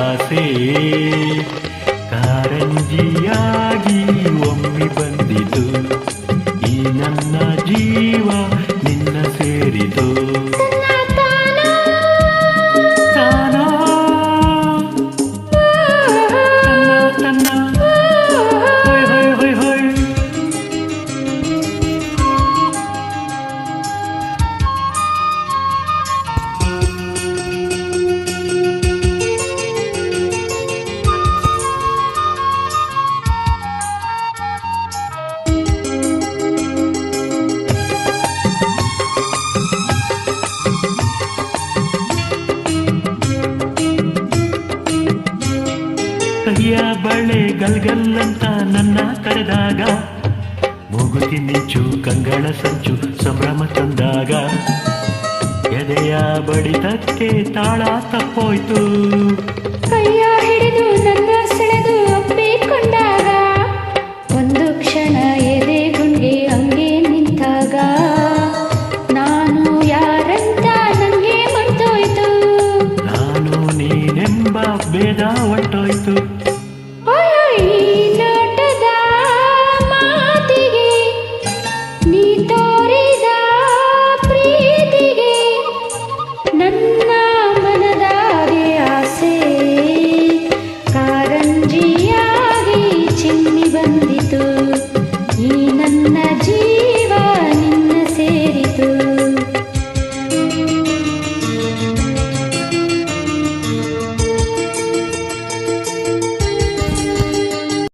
ಆಸೆ ಕಾರಂಜಿಯಾಗಿ ಒಮ್ಮೆ ಬಂದಿತು ಈ ನನ್ನ ಜೀವ ನಿನ್ನ ಸೇರಿತು ತಾನೋ ತನ್ನ ಹೊಯ್ ಹೊಯ್ ಹೊಯ್ ಹೊಯ್ ಕೈಯ ಬಳೆ ಗಲ್ಗಲ್ಲಂತ ನನ್ನ ಕರೆದಾಗ ಮೂಗುತಿ ಮಿಂಚು ಕಂಗಳ ಸಂಚು ಸಂಭ್ರಮ ತಂದಾಗ ಎದೆಯ ಬಡಿತಕ್ಕೆ ತಾಳ ತಪ್ಪೋಯ್ತು